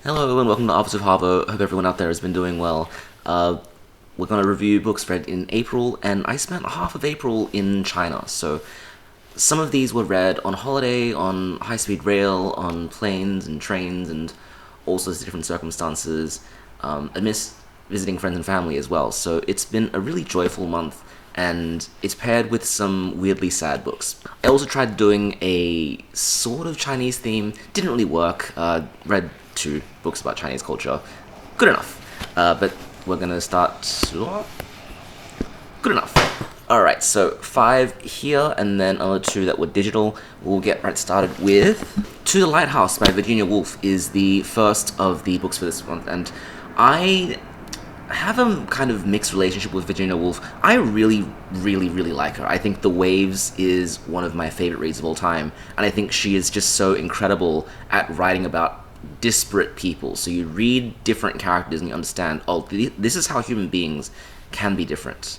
Hello and welcome to Arvos with Harvo. Hope everyone out there has been doing well. We're going to review books read in April, and I spent half of April in China. So some of these were read on holiday, on high-speed rail, on planes and trains, and all sorts of different circumstances, amidst visiting friends and family as well. So it's been a really joyful month, and it's paired with some weirdly sad books. I also tried doing a sort of Chinese theme. Didn't really work. Read two books about Chinese culture. Good enough. But we're gonna start... Good enough. Alright, so 5 here, and then another 2 that were digital. We'll get right started with... To the Lighthouse by Virginia Woolf is the first of the books for this month, and I have a kind of mixed relationship with Virginia Woolf. I really like her. I think The Waves is one of my favorite reads of all time, and I think she is just so incredible at writing about disparate people. So you read different characters and you understand, oh, this is how human beings can be different.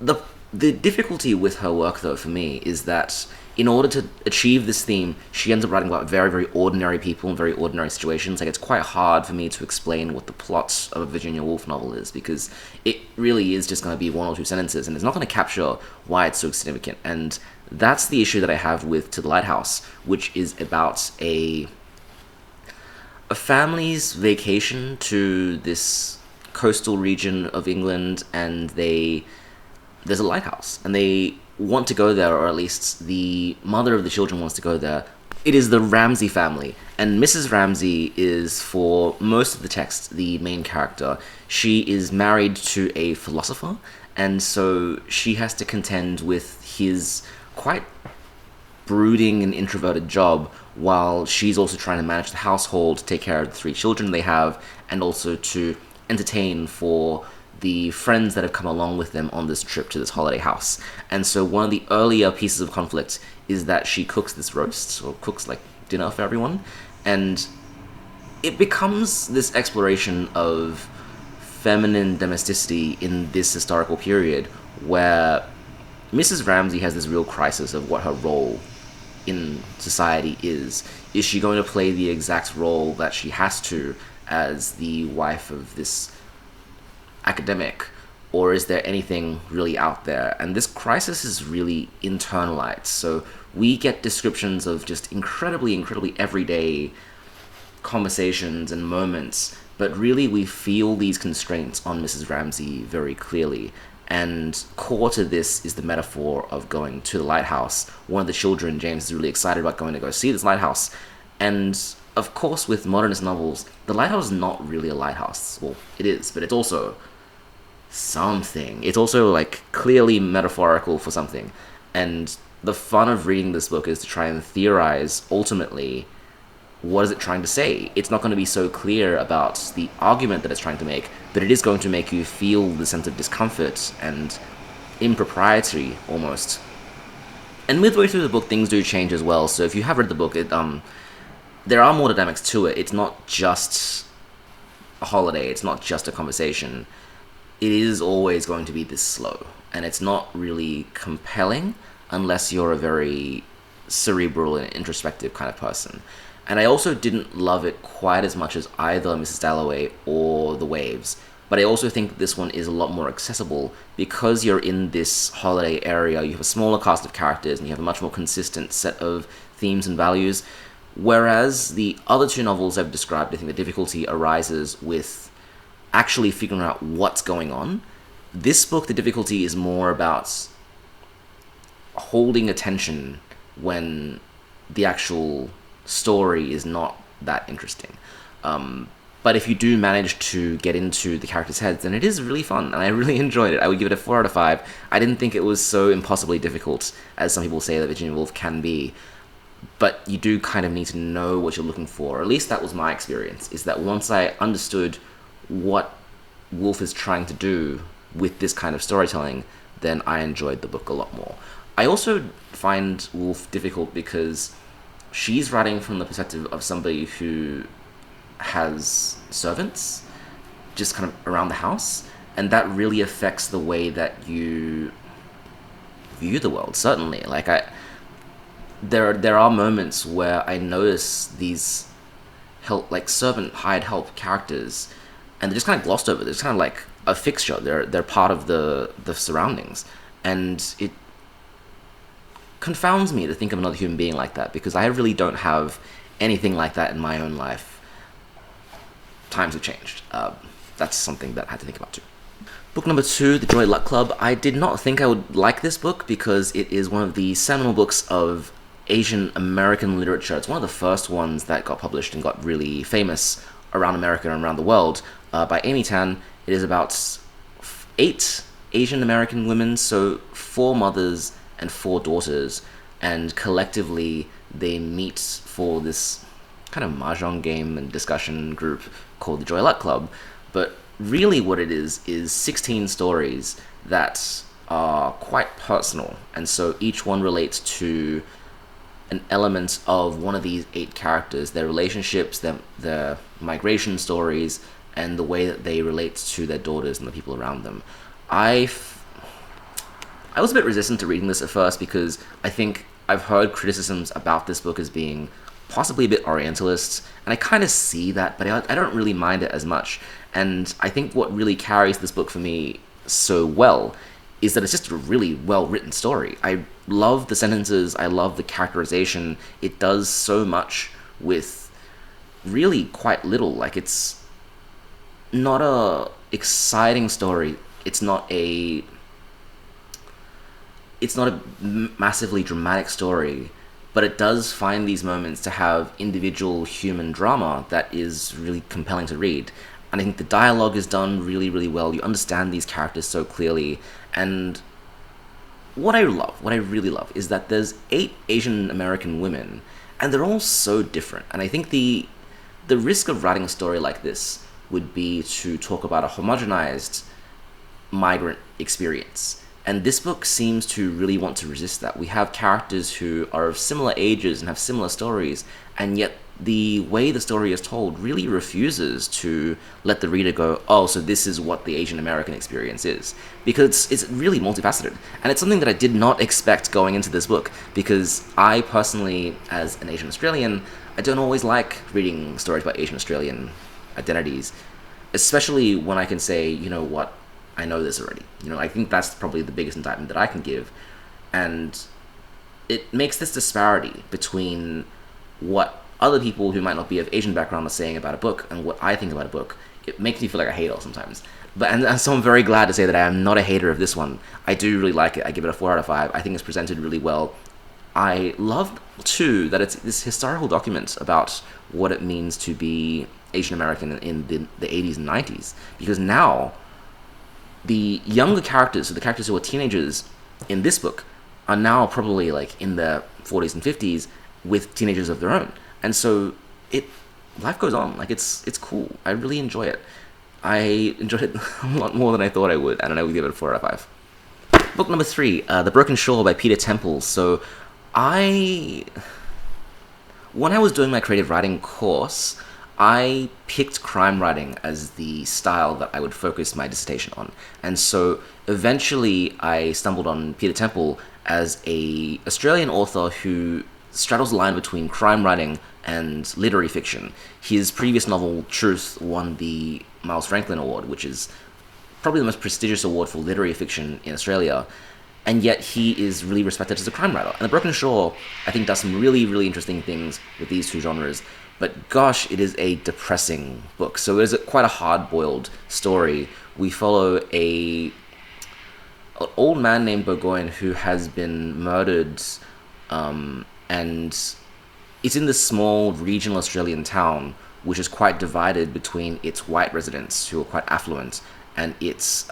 The difficulty with her work, though, for me, is that in order to achieve this theme, she ends up writing about very ordinary people and very ordinary situations. Like, it's quite hard for me to explain what the plot of a Virginia Woolf novel is, because it really is just going to be 1 or 2 sentences, and it's not going to capture why it's so significant. And that's the issue that I have with To the Lighthouse, which is about a family's vacation to this coastal region of England, and there's a lighthouse, and they want to go there, or at least the mother of the children wants to go there. It is the Ramsay family, and Mrs. Ramsay is, for most of the text, the main character. She is married to a philosopher, and so she has to contend with his quite brooding and introverted job, while she's also trying to manage the household, take care of the 3 children they have, and also to entertain for the friends that have come along with them on this trip to this holiday house. And so one of the earlier pieces of conflict is that she cooks this roast, or cooks like dinner for everyone, and it becomes this exploration of feminine domesticity in this historical period, where Mrs. Ramsay has this real crisis of what her role in society is. Is she going to play the exact role that she has to as the wife of this academic, or is there anything really out there? And this crisis is really internalized, so we get descriptions of just incredibly everyday conversations and moments, but really we feel these constraints on Mrs. Ramsay very clearly. And core to this is the metaphor of going to the lighthouse. One of the children, James, is really excited about going to go see this lighthouse. And of course, with modernist novels, the lighthouse is not really a lighthouse. Well, it is, but it's also something. It's also like clearly metaphorical for something. And the fun of reading this book is to try and theorize ultimately, what is it trying to say? It's not going to be so clear about the argument that it's trying to make, but it is going to make you feel the sense of discomfort and impropriety almost. And midway through the book, things do change as well. So if you have read the book, there are more dynamics to it. It's not just a holiday. It's not just a conversation. It is always going to be this slow, and it's not really compelling unless you're a very cerebral and introspective kind of person. And I also didn't love it quite as much as either Mrs. Dalloway or The Waves, but I also think that this one is a lot more accessible because you're in this holiday area. You have a smaller cast of characters, and you have a much more consistent set of themes and values, whereas the other 2 novels I've described, I think the difficulty arises with actually figuring out what's going on. This book, the difficulty is more about holding attention when the actual story is not that interesting. But if you do manage to get into the characters' heads, then it is really fun, and I really enjoyed it. I would give it a 4 out of 5. I didn't think it was so impossibly difficult as some people say that Virginia Woolf can be, but you do kind of need to know what you're looking for. Or at least that was my experience, is that once I understood what Woolf is trying to do with this kind of storytelling, then I enjoyed the book a lot more. I also find Woolf difficult because she's writing from the perspective of somebody who has servants just kind of around the house, and that really affects the way that you view the world, certainly. There are moments where I notice these help, like servant hired help characters, and they're just kind of glossed over. They're just kind of like a fixture. They're part of the surroundings, and it confounds me to think of another human being like that, because I really don't have anything like that in my own life. Times have changed. That's something that I had to think about too. Book number 2, The Joy Luck Club. I did not think I would like this book because it is one of the seminal books of Asian American literature. It's one of the first ones that got published and got really famous around America and around the world, by Amy Tan. It is about 8 Asian American women, so 4 mothers and 4 daughters, and collectively they meet for this kind of mahjong game and discussion group called the Joy Luck Club. But really what it is 16 stories that are quite personal, and so each one relates to an element of one of these 8 characters, their relationships, their migration stories, and the way that they relate to their daughters and the people around them. I was a bit resistant to reading this at first because I think I've heard criticisms about this book as being possibly a bit Orientalist, and I kind of see that, but I don't really mind it as much. And I think what really carries this book for me so well is that it's just a really well-written story. I love the sentences, I love the characterization. It does so much with really quite little. Like, it's not a exciting story. It's not a massively dramatic story, but it does find these moments to have individual human drama that is really compelling to read. And I think the dialogue is done really, really well. You understand these characters so clearly. And what I really love, is that there's 8 Asian American women, and they're all so different. And I think the risk of writing a story like this would be to talk about a homogenized migrant experience. And this book seems to really want to resist that. We have characters who are of similar ages and have similar stories, and yet the way the story is told really refuses to let the reader go, oh, so this is what the Asian American experience is. Because it's really multifaceted. And it's something that I did not expect going into this book, because I personally, as an Asian Australian, I don't always like reading stories about Asian Australian identities, especially when I can say, you know what, I know this already. You know, I think that's probably the biggest indictment that I can give. And it makes this disparity between what other people who might not be of Asian background are saying about a book and what I think about a book. It makes me feel like a hater sometimes. And so I'm very glad to say that I am not a hater of this one. I do really like it. I give it a 4 out of 5. I think it's presented really well. I love, too, that it's this historical document about what it means to be Asian American in the 80s and 90s. Because now, the younger characters, so the characters who are teenagers in this book, are now probably like in their 40s and 50s with teenagers of their own. And so life goes on. Like, it's cool. I really enjoy it. I enjoyed it a lot more than I thought I would, and I would give it a 4 out of 5. Book number 3, The Broken Shore by Peter Temple. So when I was doing my creative writing course, I picked crime writing as the style that I would focus my dissertation on. And so eventually I stumbled on Peter Temple as a Australian author who straddles the line between crime writing and literary fiction. His previous novel, Truth, won the Miles Franklin Award, which is probably the most prestigious award for literary fiction in Australia. And yet he is really respected as a crime writer. And The Broken Shore, I think, does some really, really interesting things with these two genres. But gosh, it is a depressing book. So it is quite a hard-boiled story. We follow an old man named Burgoyne who has been murdered, and it's in this small regional Australian town, which is quite divided between its white residents, who are quite affluent, and its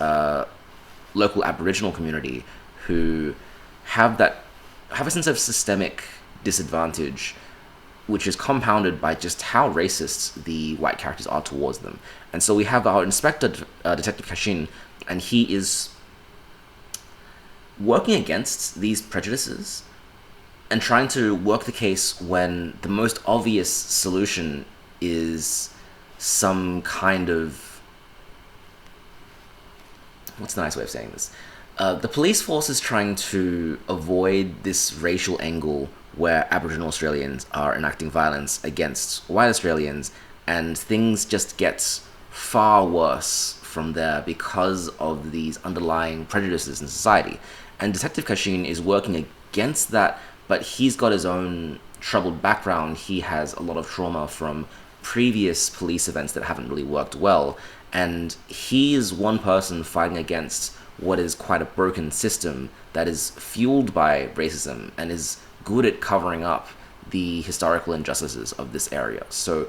local Aboriginal community, who have a sense of systemic disadvantage, which is compounded by just how racist the white characters are towards them. And so we have our inspector, Detective Kashin, and he is working against these prejudices and trying to work the case when the most obvious solution is some kind of... what's the nice way of saying this? The police force is trying to avoid this racial angle where Aboriginal Australians are enacting violence against white Australians, and things just get far worse from there because of these underlying prejudices in society. And Detective Kashin is working against that, but he's got his own troubled background. He has a lot of trauma from previous police events that haven't really worked well, and he is one person fighting against what is quite a broken system that is fueled by racism and is good at covering up the historical injustices of this area. So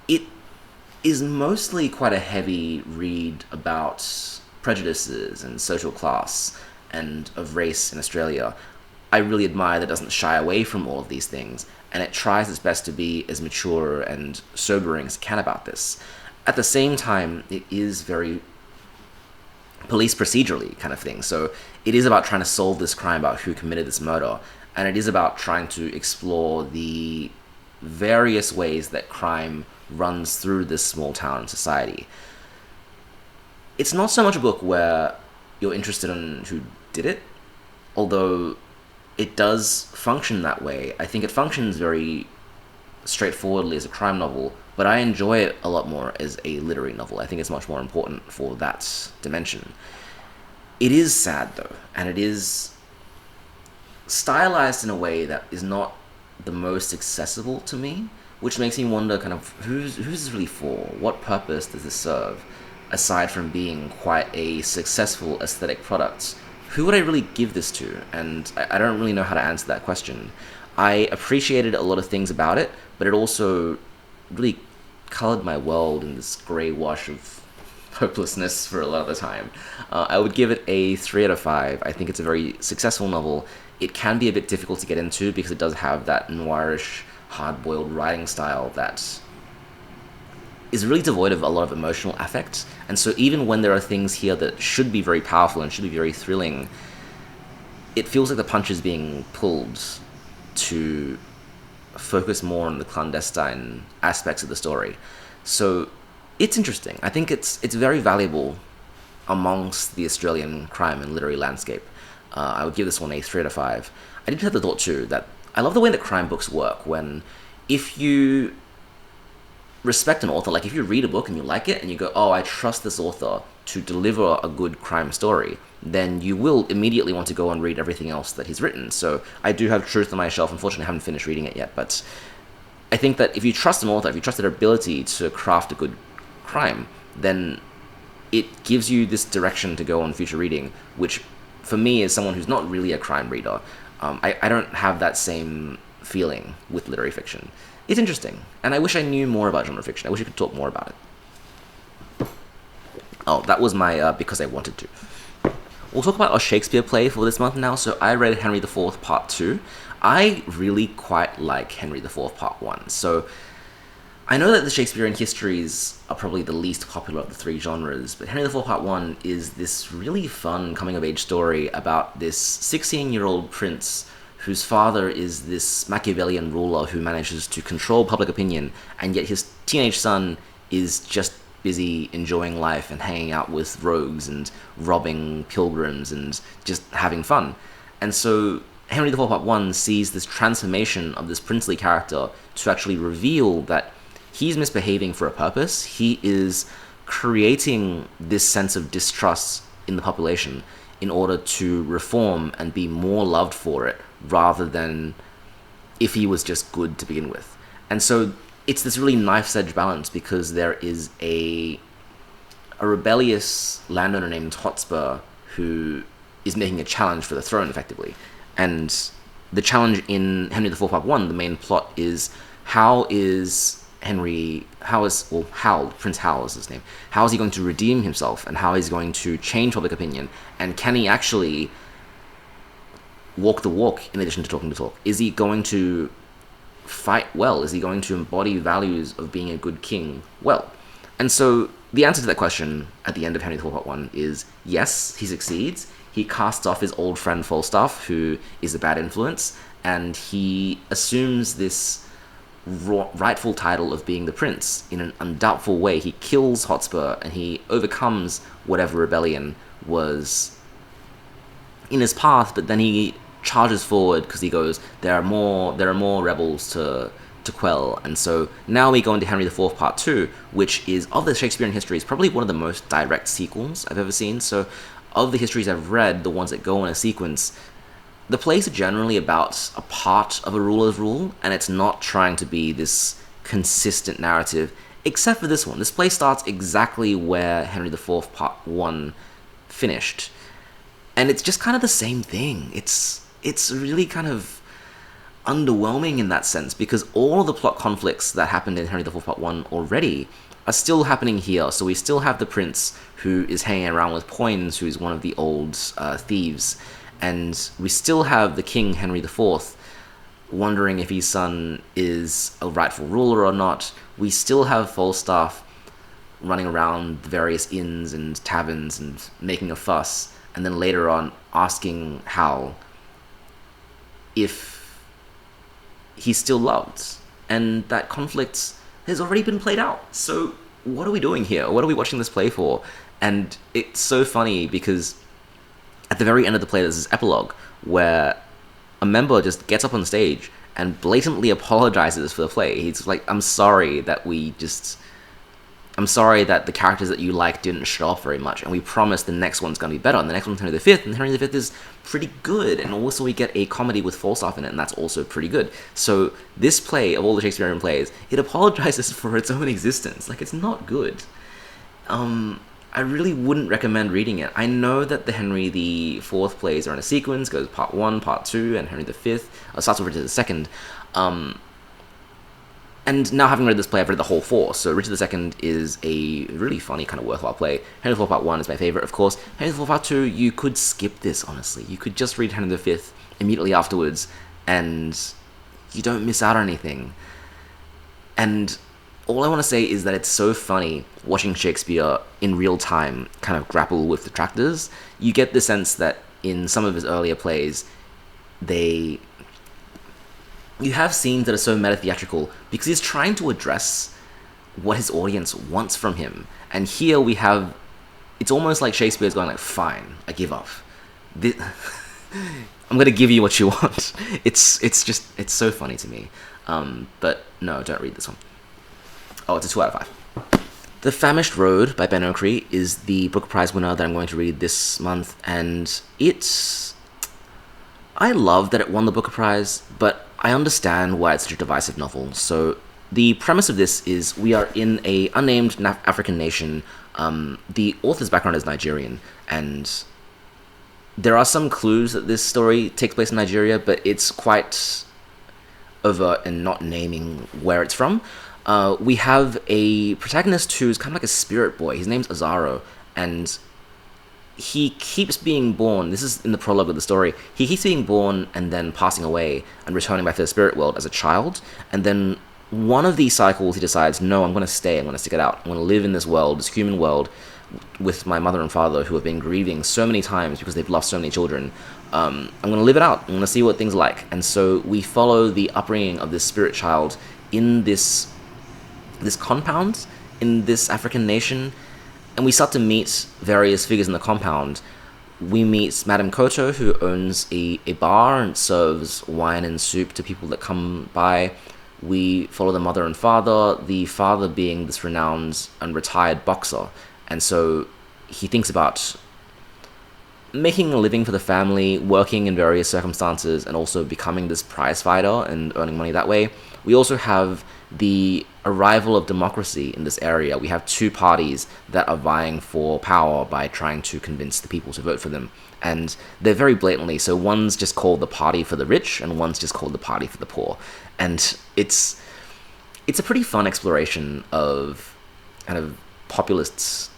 it is mostly quite a heavy read about prejudices and social class and of race in Australia. I really admire that it doesn't shy away from all of these things, and it tries its best to be as mature and sobering as it can about this. At the same time, it is very police procedurally kind of thing. So it is about trying to solve this crime, about who committed this murder, and it is about trying to explore the various ways that crime runs through this small town society. It's not so much a book where you're interested in who did it, although it does function that way. I think it functions very straightforwardly as a crime novel, but I enjoy it a lot more as a literary novel. I think it's much more important for that dimension. It is sad, though, and it is stylized in a way that is not the most accessible to me, which makes me wonder kind of who's this really for? What purpose does this serve, aside from being quite a successful aesthetic product? Who would I really give this to? And I don't really know how to answer that question. I appreciated a lot of things about it, but it also really colored my world in this grey wash of hopelessness for a lot of the time. I would give it a 3 out of 5. I think it's a very successful novel. It can be a bit difficult to get into because it does have that noirish, hard-boiled writing style that is really devoid of a lot of emotional affect. And so even when there are things here that should be very powerful and should be very thrilling, it feels like the punch is being pulled to focus more on the clandestine aspects of the story. So it's interesting. I think it's very valuable amongst the Australian crime and literary landscape. I would give this one a 3 out of 5. I did have the thought too that I love the way that crime books work, when if you respect an author, like if you read a book and you like it and you go, oh, I trust this author to deliver a good crime story, then you will immediately want to go and read everything else that he's written. So I do have Truth on my shelf. Unfortunately, I haven't finished reading it yet, but I think that if you trust an author, if you trust their ability to craft a good crime, then it gives you this direction to go on future reading, which for me, as someone who's not really a crime reader, I don't have that same feeling with literary fiction. It's interesting, and I wish I knew more about genre fiction. I wish I could talk more about it. Oh, that was my because I wanted to. We'll talk about our Shakespeare play for this month now. So I read Henry IV Part 2. I really quite like Henry IV Part 1. So I know that the Shakespearean histories are probably the least popular of the 3 genres, but Henry IV Part 1 is this really fun coming-of-age story about this 16-year-old prince whose father is this Machiavellian ruler who manages to control public opinion, and yet his teenage son is just busy enjoying life and hanging out with rogues and robbing pilgrims and just having fun. And so Henry IV Part 1 sees this transformation of this princely character to actually reveal that he's misbehaving for a purpose. He is creating this sense of distrust in the population in order to reform and be more loved for it, rather than if he was just good to begin with. And so it's this really knife's edge balance, because there is a rebellious landowner named Hotspur who is making a challenge for the throne, effectively. And the challenge in Henry IV Part 1, the main plot is Prince Hal is his name, how is he going to redeem himself, and how he's going to change public opinion, and can he actually walk the walk in addition to talking the talk? Is he going to fight well? Is he going to embody values of being a good king well? And so the answer to that question at the end of Henry IV Part 1 is yes, he succeeds. He casts off his old friend Falstaff, who is a bad influence, and he assumes this rightful title of being the prince in an undoubtful way. He kills Hotspur and he overcomes whatever rebellion was in his path, but then he charges forward because he goes, there are more rebels to to quell. And so now we go into Henry IV Part 2, which is, of the Shakespearean histories, probably one of the most direct sequels I've ever seen. So of the histories I've read, the ones that go in a sequence, the plays are generally about a part of a ruler's rule, and it's not trying to be this consistent narrative, except for this one. This play starts exactly where Henry IV Part 1 finished. And it's just kind of the same thing. It's really kind of underwhelming in that sense, because all of the plot conflicts that happened in Henry IV Part 1 already are still happening here. So we still have the prince who is hanging around with Poins, who is one of the old thieves. And we still have the king, Henry IV, wondering if his son is a rightful ruler or not. We still have Falstaff running around the various inns and taverns and making a fuss, and then later on asking Hal if he's still loved. And that conflict has already been played out. So what are we doing here? What are we watching this play for? And it's so funny because at the very end of the play, there's this epilogue where a member just gets up on stage and blatantly apologizes for the play. He's like, I'm sorry that the characters that you like didn't show off very much, and we promise the next one's going to be better, and the next one's Henry V, and Henry V is pretty good, and also we get a comedy with Falstaff in it, and that's also pretty good. So this play, of all the Shakespearean plays, it apologizes for its own existence. Like, it's not good. I really wouldn't recommend reading it. I know that the Henry IV plays are in a sequence, goes Part 1, Part 2, and Henry V, starts with Richard II. And now, having read this play, I've read the whole four. So Richard II is a really funny, kind of worthwhile play. Henry IV Part 1 is my favorite, of course. Henry IV Part 2, you could skip this, honestly. You could just read Henry V immediately afterwards, and you don't miss out on anything. And all I want to say is that it's so funny watching Shakespeare in real time kind of grapple with detractors. You get the sense that in some of his earlier plays, you have scenes that are so meta-theatrical because he's trying to address what his audience wants from him. And here we have, it's almost like Shakespeare's going like, fine, I give up. I'm going to give you what you want. It's so funny to me. But no, don't read this one. Oh, it's a 2 out of 5. The Famished Road by Ben Okri is the book prize winner that I'm going to read this month, and I love that it won the Booker Prize, but I understand why it's such a divisive novel. So the premise of this is we are in a unnamed African nation. The author's background is Nigerian, and there are some clues that this story takes place in Nigeria, but it's quite overt in not naming where it's from. We have a protagonist who's kind of like a spirit boy. His name's Azaro, and he keeps being born. This is in the prologue of the story. He keeps being born and then passing away and returning back to the spirit world as a child. And then one of these cycles, he decides, no, I'm going to stay. I'm going to stick it out. I'm going to live in this world, this human world, with my mother and father who have been grieving so many times because they've lost so many children. I'm going to live it out. I'm going to see what things are like. And so we follow the upbringing of this spirit child in this compound, in this African nation. And we start to meet various figures in the compound. We meet Madame Koto, who owns a bar and serves wine and soup to people that come by. We follow the mother and father, the father being this renowned and retired boxer. And so he thinks about making a living for the family, working in various circumstances, and also becoming this prize fighter and earning money that way. We also have the arrival of democracy in this area. We have two parties that are vying for power by trying to convince the people to vote for them. And they're very blatantly, so one's just called the party for the rich, and one's just called the party for the poor. And it's a pretty fun exploration of kind of populist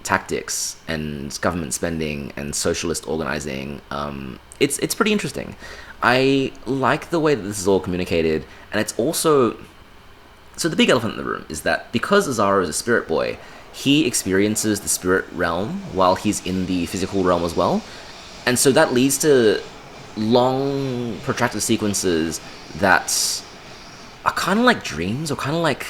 tactics and government spending and socialist organizing. It's pretty interesting. I like the way that this is all communicated, and it's also... So the big elephant in the room is that because Azaro is a spirit boy, he experiences the spirit realm while he's in the physical realm as well. And so that leads to long, protracted sequences that are kind of like dreams or kind of like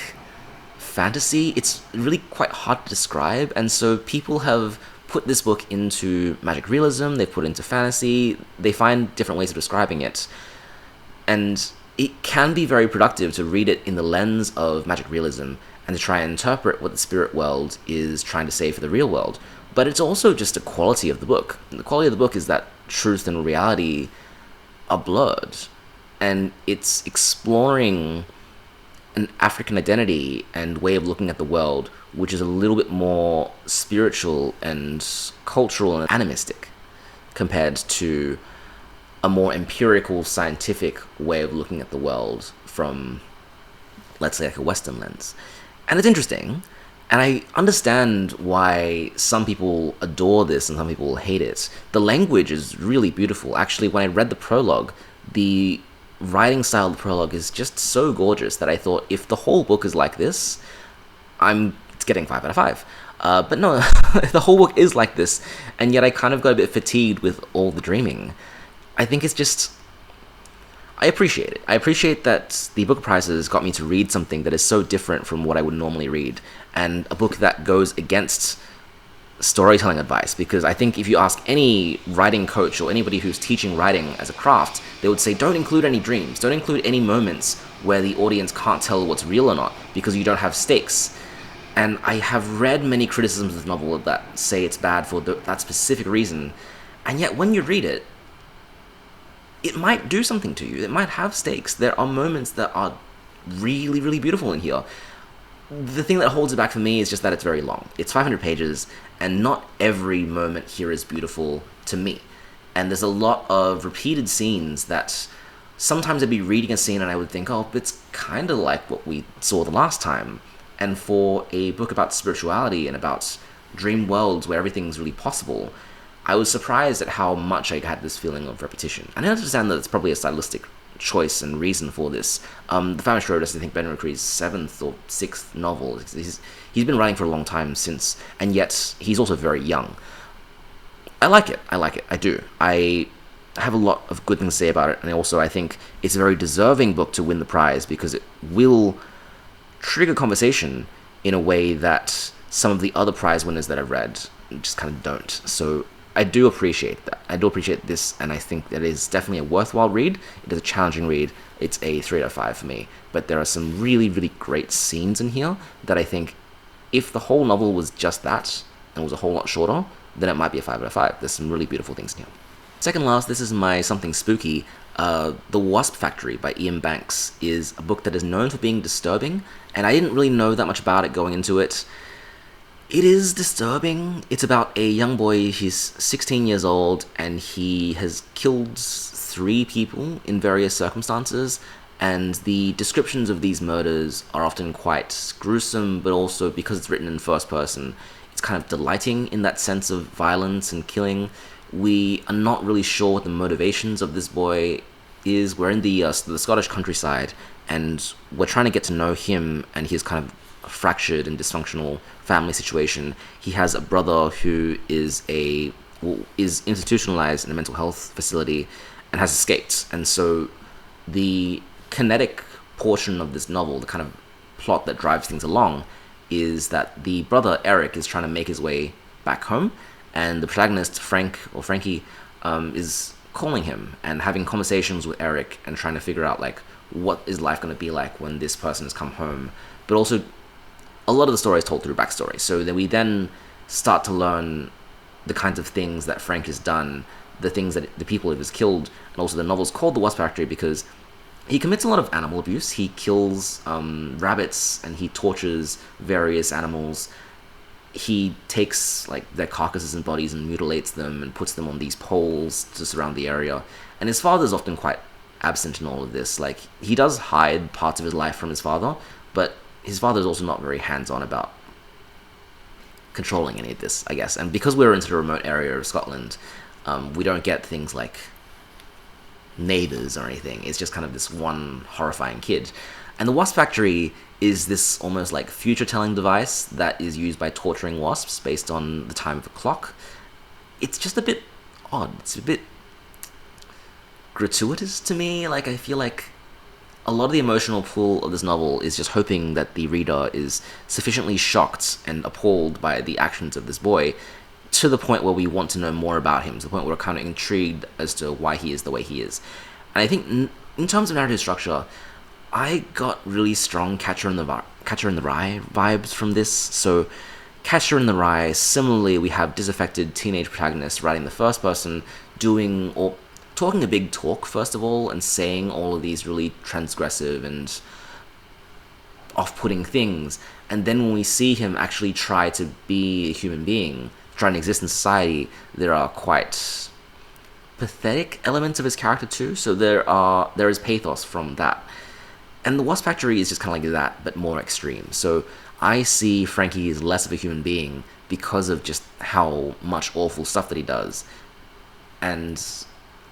fantasy. It's really quite hard to describe. And so people have put this book into magic realism, they've put it into fantasy, they find different ways of describing it. And it can be very productive to read it in the lens of magic realism and to try and interpret what the spirit world is trying to say for the real world. But it's also just a quality of the book. The quality of the book is that truth and reality are blurred, and it's exploring an African identity and way of looking at the world, which is a little bit more spiritual and cultural and animistic compared to a more empirical, scientific way of looking at the world from, let's say, like a Western lens. And it's interesting, and I understand why some people adore this and some people hate it. The language is really beautiful. Actually, when I read the prologue, the writing style of the prologue is just so gorgeous that I thought, if the whole book is like this, it's getting 5 out of 5. But no, the whole book is like this, and yet I kind of got a bit fatigued with all the dreaming. I think it's just... I appreciate it. I appreciate that the book prizes got me to read something that is so different from what I would normally read, and a book that goes against storytelling advice, because I think if you ask any writing coach or anybody who's teaching writing as a craft, they would say, don't include any dreams, don't include any moments where the audience can't tell what's real or not, because you don't have stakes. And I have read many criticisms of the novel that say it's bad for that specific reason, and yet when you read it, it might do something to you. It might have stakes. There are moments that are really, really beautiful in here. The thing that holds it back for me is just that it's very long. It's 500 pages, and not every moment here is beautiful to me. And there's a lot of repeated scenes that sometimes I'd be reading a scene and I would think, oh, it's kind of like what we saw the last time. And for a book about spirituality and about dream worlds where everything's really possible, I was surprised at how much I had this feeling of repetition. And I understand that it's probably a stylistic choice and reason for this. The Famished is, I think, Ben Okri's 7th or 6th novel. He's been writing for a long time since, and yet he's also very young. I like it. I do. I have a lot of good things to say about it, and also I think it's a very deserving book to win the prize because it will trigger conversation in a way that some of the other prize winners that I've read just kind of don't. So I do appreciate that. I do appreciate this, and I think that it is definitely a worthwhile read. It is a challenging read. It's a 3 out of 5 for me. But there are some really, really great scenes in here that I think if the whole novel was just that, and was a whole lot shorter, then it might be a 5 out of 5. There's some really beautiful things in here. Second last, this is my something spooky. The Wasp Factory by Iain Banks is a book that is known for being disturbing, and I didn't really know that much about it going into it. It is disturbing. It's about a young boy. He's 16 years old, and he has killed 3 people in various circumstances, and the descriptions of these murders are often quite gruesome, but also, because it's written in first person, it's kind of delighting in that sense of violence and killing. We are not really sure what the motivations of this boy is. We're in the Scottish countryside, and we're trying to get to know him and his kind of fractured and dysfunctional family situation. He has a brother who is institutionalized in a mental health facility and has escaped. And so the kinetic portion of this novel, the kind of plot that drives things along, is that the brother Eric is trying to make his way back home, and the protagonist Frankie is calling him and having conversations with Eric and trying to figure out like what is life going to be like when this person has come home. But also a lot of the story is told through backstory, so that we then start to learn the kinds of things that Frank has done, the things that the people he has killed, and also the novel's called The Wasp Factory because he commits a lot of animal abuse. He kills rabbits, and he tortures various animals. He takes like their carcasses and bodies and mutilates them and puts them on these poles to surround the area. And his father's often quite absent in all of this. Like, he does hide parts of his life from his father, but his father's also not very hands-on about controlling any of this, I guess. And because we're into the remote area of Scotland, we don't get things like neighbors or anything. It's just kind of this one horrifying kid. And the Wasp Factory is this almost like future-telling device that is used by torturing wasps based on the time of a clock. It's just a bit odd. It's a bit gratuitous to me. Like, I feel like a lot of the emotional pull of this novel is just hoping that the reader is sufficiently shocked and appalled by the actions of this boy to the point where we want to know more about him, to the point where we're kind of intrigued as to why he is the way he is. And I think in terms of narrative structure, I got really strong Catcher in the Rye vibes from this. So, Catcher in the Rye, similarly, we have disaffected teenage protagonists writing the first person, doing or talking a big talk first of all, and saying all of these really transgressive and off-putting things. And then when we see him actually try to be a human being, try and exist in society, there are quite pathetic elements of his character too. So there is pathos from that. And the Wasp Factory is just kind of like that, but more extreme. So I see Frankie as less of a human being because of just how much awful stuff that he does. And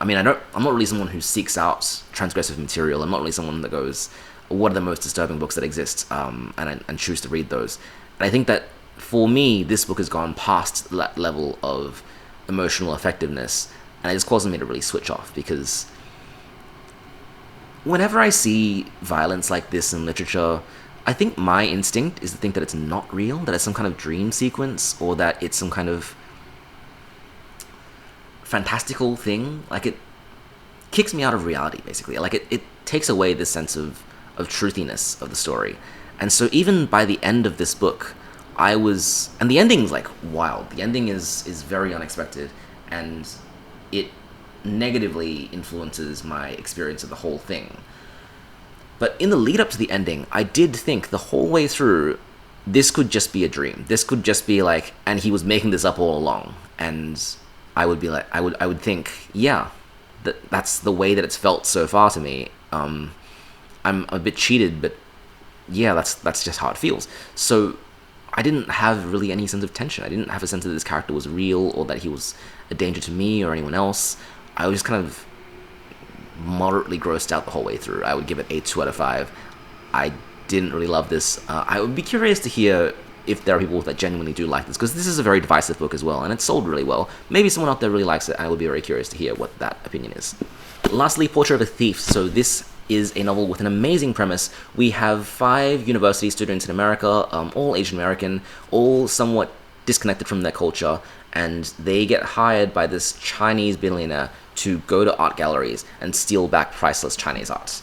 I mean, I'm not really someone who seeks out transgressive material. I'm not really someone that goes, what are the most disturbing books that exist, and choose to read those. And I think that for me, this book has gone past that level of emotional effectiveness, and it just causes me to really switch off, because whenever I see violence like this in literature, I think my instinct is to think that it's not real, that it's some kind of dream sequence, or that it's some kind of fantastical thing. Like, it kicks me out of reality, basically. Like, it takes away this sense of truthiness of the story. And so even by the end of this book, and the ending's like wild. The ending is very unexpected, and it negatively influences my experience of the whole thing. But in the lead up to the ending, I did think the whole way through, this could just be a dream. This could just be like, and he was making this up all along. And I would be like, I would think, yeah, that's the way that it's felt so far to me. I'm a bit cheated, but yeah, that's just how it feels. So I didn't have really any sense of tension. I didn't have a sense that this character was real, or that he was a danger to me or anyone else. I was just kind of moderately grossed out the whole way through. I would give it a 2 out of 5. I didn't really love this. I would be curious to hear if there are people that genuinely do like this, because this is a very divisive book as well, and it's sold really well. Maybe someone out there really likes it, and I would be very curious to hear what that opinion is. Lastly, Portrait of a Thief. So this is a novel with an amazing premise. We have 5 university students in America, all Asian American, all somewhat disconnected from their culture, and they get hired by this Chinese billionaire to go to art galleries and steal back priceless Chinese art.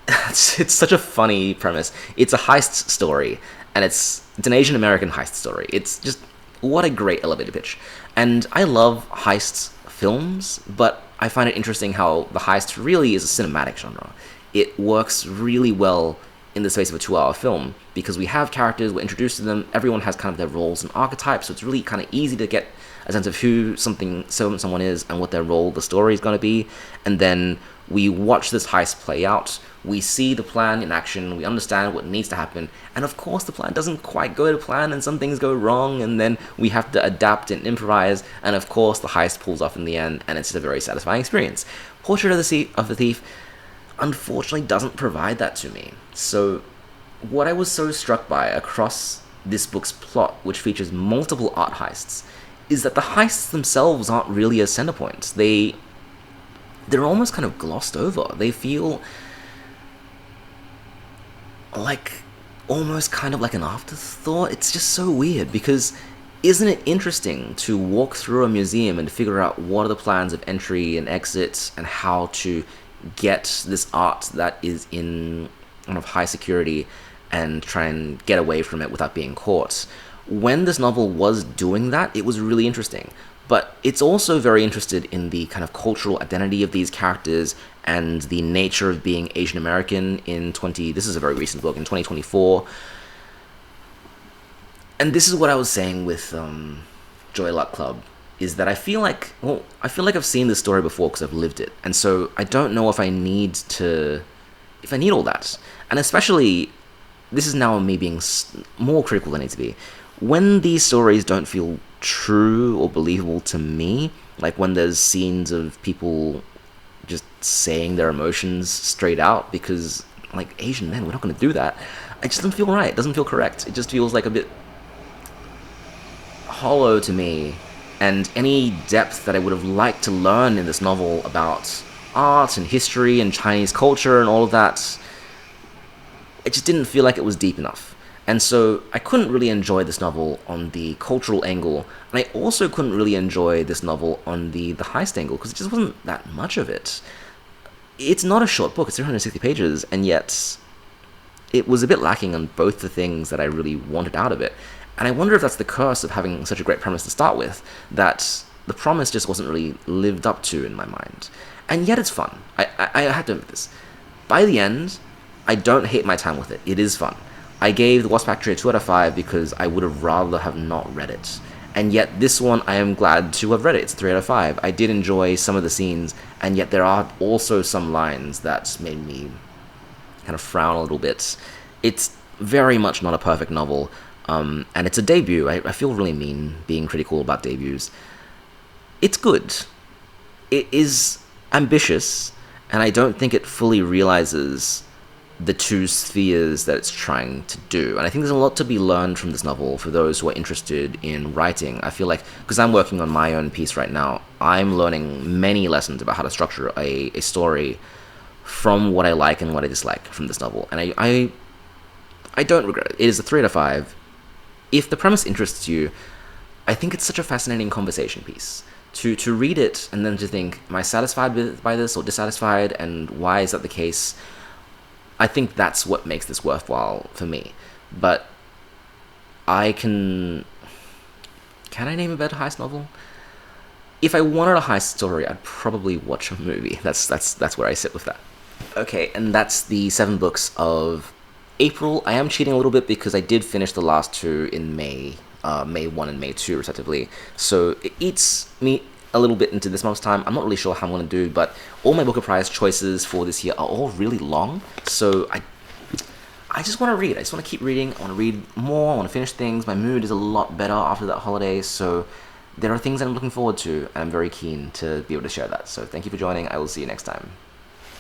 It's such a funny premise. It's a heist story, and it's an Asian American heist story. It's just, what a great elevator pitch. And I love heist films, but I find it interesting how the heist really is a cinematic genre. It works really well in the space of a 2-hour film, because we have characters, we're introduced to them, everyone has kind of their roles and archetypes, so it's really kind of easy to get a sense of who someone is and what their role, the story is going to be. And then we watch this heist play out, we see the plan in action, we understand what needs to happen, and of course the plan doesn't quite go to plan, and some things go wrong, and then we have to adapt and improvise, and of course the heist pulls off in the end, and it's a very satisfying experience. Portrait of the Thief unfortunately doesn't provide that to me. So what I was so struck by across this book's plot, which features multiple art heists, is that the heists themselves aren't really a center point. They're almost kind of glossed over. They feel like almost kind of like an afterthought. It's just so weird, because isn't it interesting to walk through a museum and figure out what are the plans of entry and exit, and how to get this art that is in kind of high security and try and get away from it without being caught. When this novel was doing that, it was really interesting. But it's also very interested in the kind of cultural identity of these characters and the nature of being Asian American this is a very recent book, in 2024. And this is what I was saying with Joy Luck Club, is that I feel like I've seen this story before because I've lived it. And so I don't know if I need all that. And especially, this is now me being more critical than I need to be. When these stories don't feel true or believable to me, like when there's scenes of people just saying their emotions straight out, because, like, Asian men, we're not going to do that. It just doesn't feel right. It doesn't feel correct. It just feels like a bit hollow to me. And any depth that I would have liked to learn in this novel about art and history and Chinese culture and all of that, it just didn't feel like it was deep enough. And so I couldn't really enjoy this novel on the cultural angle, and I also couldn't really enjoy this novel on the heist angle, because it just wasn't that much of it. it's not a short book. It's 360 pages, and yet it was a bit lacking on both the things that I really wanted out of it. And I wonder if that's the curse of having such a great premise to start with, that the promise just wasn't really lived up to in my mind. And yet it's fun. I have to admit this. By the end, I don't hate my time with it. It is fun. I gave The Wasp Factory a 2 out of 5 because I would have rather have not read it. And yet this one, I am glad to have read it. It's a 3 out of 5. I did enjoy some of the scenes, and yet there are also some lines that made me kind of frown a little bit. It's very much not a perfect novel, and it's a debut. I feel really mean being critical about debuts. It's good. It is ambitious, and I don't think it fully realizes the two spheres that it's trying to do. And I think there's a lot to be learned from this novel for those who are interested in writing. I feel like, because I'm working on my own piece right now, I'm learning many lessons about how to structure a story from what I like and what I dislike from this novel. And I don't regret it. It is a 3 out of 5. If the premise interests you, I think it's such a fascinating conversation piece. To read it and then to think, am I satisfied by this or dissatisfied, and why is that the case? I think that's what makes this worthwhile for me. But can I name a better heist novel? If I wanted a heist story, I'd probably watch a movie. That's where I sit with that. Okay, and that's the 7 books of April. I am cheating a little bit because I did finish the last 2 in May, May 1 and May 2 respectively. So it eats me a little bit into this month's time. I'm not really sure how I'm going to do, but all my Booker Prize choices for this year are all really long. So I just want to read. I just want to keep reading. I want to read more. I want to finish things. My mood is a lot better after that holiday. So there are things that I'm looking forward to, and I'm very keen to be able to share that. So thank you for joining. I will see you next time.